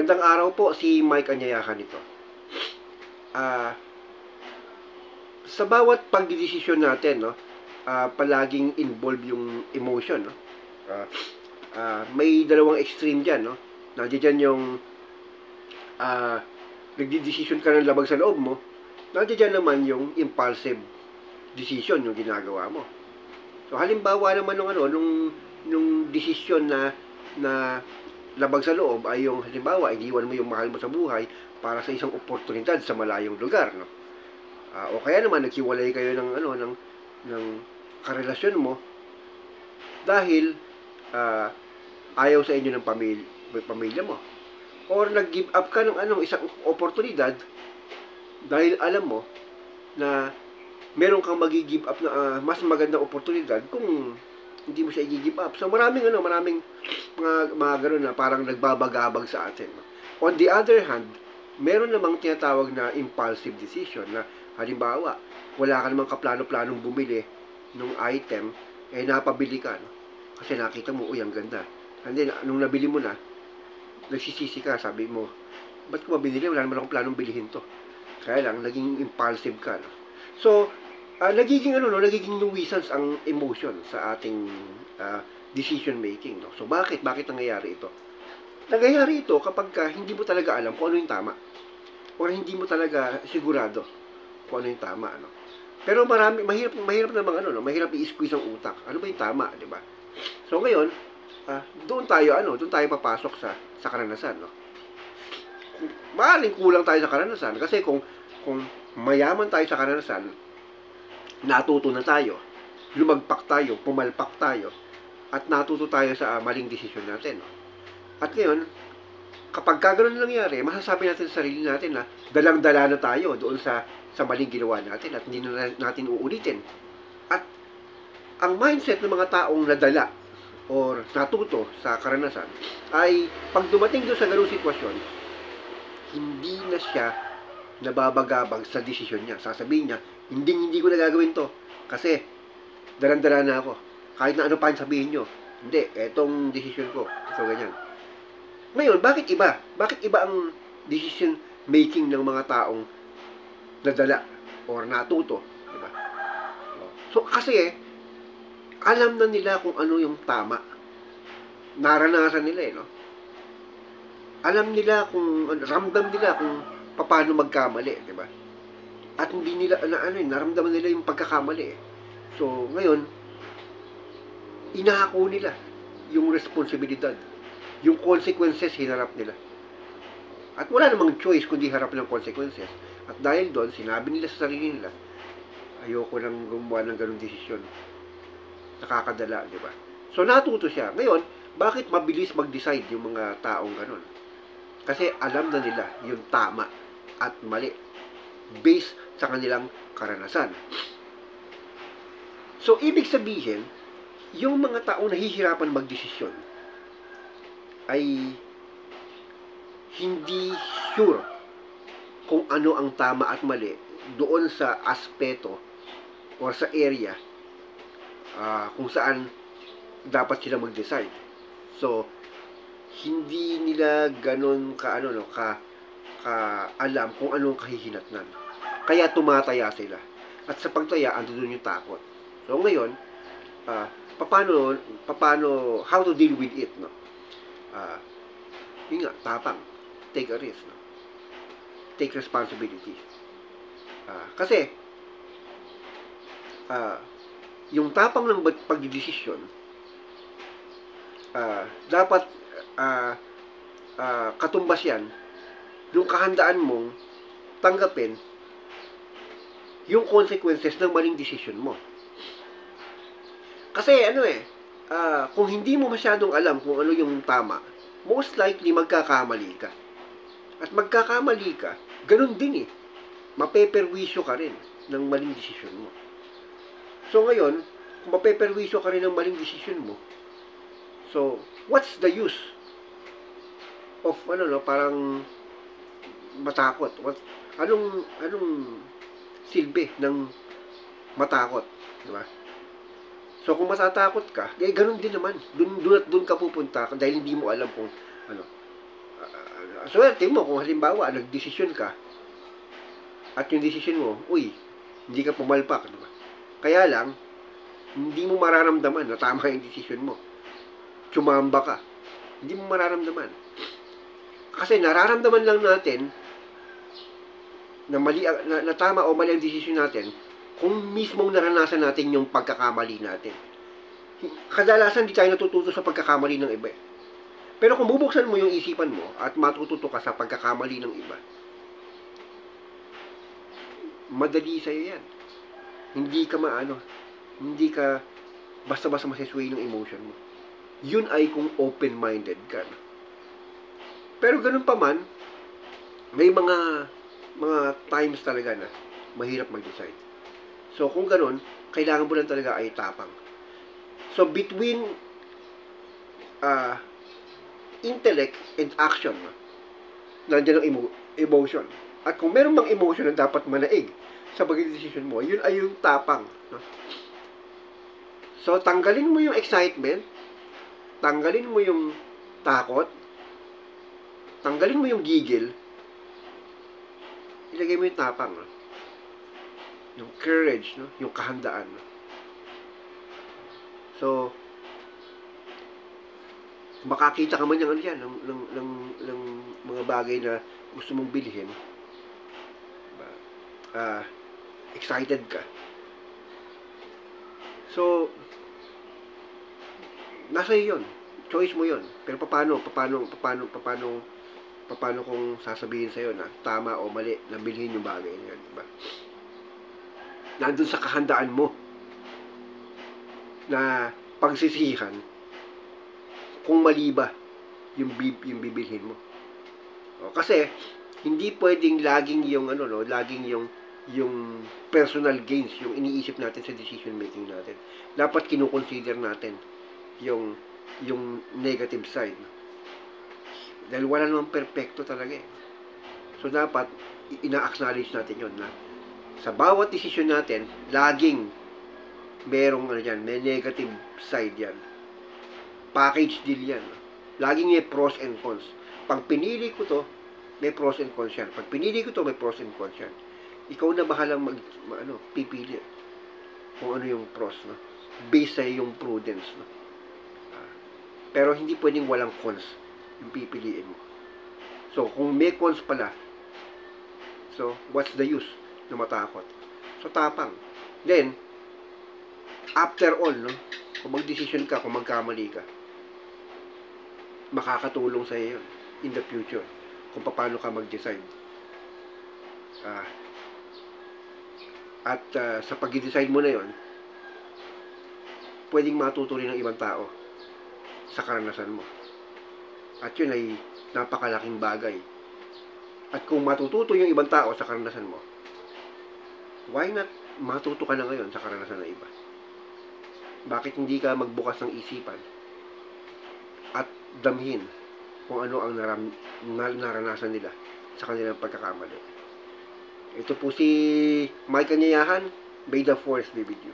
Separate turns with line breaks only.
Magandang araw po, si Mike Anyayahan ito. Sa bawat pagdidesisyon natin, no, palaging involve yung emotion, no? May dalawang extreme diyan, no? Nandiyan yung nagdidesisyon ka ng labag sa loob mo. Nandiyan naman yung impulsive decision yung ginagawa mo. So halimbawa naman nung desisyon na labag sa loob ay yung halimbawa iniwan mo yung mahal mo sa buhay para sa isang oportunidad sa malayong lugar, no? O kaya naman naghiwalay kayo ng karelasyon mo dahil ayaw sa inyo ng pamilya mo, or nag-give up ka ng isang oportunidad dahil alam mo na meron kang magi-give up na mas magandang oportunidad kung hindi mo siya i-give up. So maraming mga gano'n na parang nagbabagabag sa atin. On the other hand, meron namang tinatawag na impulsive decision na halimbawa, wala ka namang kaplano-planong bumili ng item, napabili ka, no? Kasi nakita mo, uy, ang ganda. And then, nung nabili mo na, nagsisisi ka, sabi mo, ba't ko mabinili? Wala naman akong planong bilihin to. Kaya lang, naging impulsive ka, no? So, nagiging nuisance ang emotion sa ating decision making, no? So bakit nangyayari ito? Nangyayari ito kapag hindi mo talaga alam kung ano yung tama, or hindi mo talaga sigurado kung ano yung tama, no? Pero mahirap namang mahirap i-squeeze ang utak. Ano ba yung tama, di ba? So ngayon, doon tayo papasok sa karanasan, no? Maaaring kulang tayo sa karanasan kasi kung mayaman tayo sa karanasan, natuto na tayo, lumagpak tayo, pumalpak tayo, at natuto tayo sa maling desisyon natin, no? At ngayon, kapag gano'n nangyari, masasabi natin sa sarili natin na dalang-dala na tayo doon sa maling ginawa natin at hindi na natin uulitin. At ang mindset ng mga taong nadala or natuto sa karanasan ay pag dumating doon sa gano'ng sitwasyon, hindi na siya nababagabag sa desisyon niya. Sasabihin niya, hindi ko na gagawin to kasi dalang-dala na ako. Kahit na ano pa yung sabihin nyo, hindi, etong desisyon ko. So, ganyan. Ngayon, bakit iba? Bakit iba ang decision making ng mga taong nadala or natuto? Diba? So, kasi alam na nila kung ano yung tama. Naranasan nila, no? Alam nila ramdam nila kung paano magkamali, diba? At hindi nila, naramdaman nila yung pagkakamali. So, ngayon, inahako nila yung responsibilidad. Yung consequences, hinarap nila. At wala namang choice kundi harap ng consequences. At dahil doon, sinabi nila sa sarili nila, ayoko nang gumawa ng ganung desisyon. Nakakadala, di ba? So, natuto siya. Ngayon, bakit mabilis mag-decide yung mga taong ganon? Kasi alam na nila yung tama at mali based sa kanilang karanasan. So, ibig sabihin, yung mga taong nahihirapan magdesisyon ay hindi sure kung ano ang tama at mali doon sa aspeto or sa area kung saan dapat sila mag-decide. So, hindi nila ganon alam kung anong kahihinatnan. Kaya tumataya sila. At sa pagtaya, ando doon yung takot. So ngayon, paano, how to deal with it, no? Yun nga, tapang. Take a risk, no? Take responsibility. Kasi, yung tapang ng pagdidesisyon, dapat katumbas yan yung kahandaan mong tanggapin yung consequences ng maling decision mo. Kasi kung hindi mo masyadong alam kung ano yung tama, most likely magkakamali ka. At magkakamali ka, ganun din mapeperwisyo ka rin ng maling desisyon mo. So ngayon, kung mapeperwisyo ka rin ng maling desisyon mo, so what's the use of parang matakot? Anong silbi ng matakot, di ba? So kung matatakot ka, ganun din naman. Doon ka pupunta dahil hindi mo alam kung Swerte mo kung halimbawa, nagdesisyon ka, at yung desisyon mo, uy, hindi ka pumalpak, diba? Kaya lang, hindi mo mararamdaman na tama yung desisyon mo. Tsumamba ka. Hindi mo mararamdaman. Kasi nararamdaman lang natin na mali na tama o mali ang desisyon natin kung mismong naranasan natin yung pagkakamali natin. Kadalasan di tayo natututo sa pagkakamali ng iba. Pero kung bubuksan mo yung isipan mo at matututo ka sa pagkakamali ng iba, madali sa'yo yan. Hindi ka basta-basta masisway ng emotion mo. Yun ay kung open-minded ka. Pero ganun pa man, may mga times talaga na mahirap mag-decide. So, kung ganun, kailangan mo lang talaga ay tapang. So, between intellect and action, nandiyan ang emotion. At kung meron bang emotion na dapat manaig sa pag-decision mo, yun ay yung tapang. So, tanggalin mo yung excitement, tanggalin mo yung takot, tanggalin mo yung gigil, ilagay mo yung tapang, yung courage, yung kahandaan. So, makakita ka man ng mga bagay na gusto mong bilhin, excited ka. So, nasa iyo yun. Choice mo yun. Pero paano kung sasabihin sa'yo na tama o mali na bilhin yung bagay niyan, diba? Nandun sa kahandaan mo na pagsisihan kung mali ba yung bibilhin mo. Kasi hindi pwedeng laging yung personal gains yung iniisip natin sa decision making natin. Dapat kinukonsider natin yung negative side. Dahil wala namang perfecto talaga eh. So dapat ina-acknowledge natin yon na sa bawat decision natin, laging merong may negative side yan. Package deal yan. Laging may pros and cons. Pag pinili ko to, may pros and cons yan. Pag pinili ko to, may pros and cons yan. Ikaw na bahalang pipili kung ano yung pros, no? Based sa yung prudence, no? Pero hindi pwedeng walang cons yung pipiliin mo. So, kung may cons pala, so, what's the use na matakot? So, tapang. Then, after all, no, kung mag-decision ka, kung magkamali ka, makakatulong sa iyo in the future kung paano ka mag-decide. At sa pag-decide mo na yon, pwedeng matuto rin ng ibang tao sa karanasan mo. At yun ay napakalaking bagay. At kung matututo yung ibang tao sa karanasan mo, why not matuto ka na ngayon sa karanasan ng iba? Bakit hindi ka magbukas ng isipan at damhin kung ano ang naranasan nila sa kanilang pagkakamali? Ito po si Mike Kanyayahan. May the force be with you.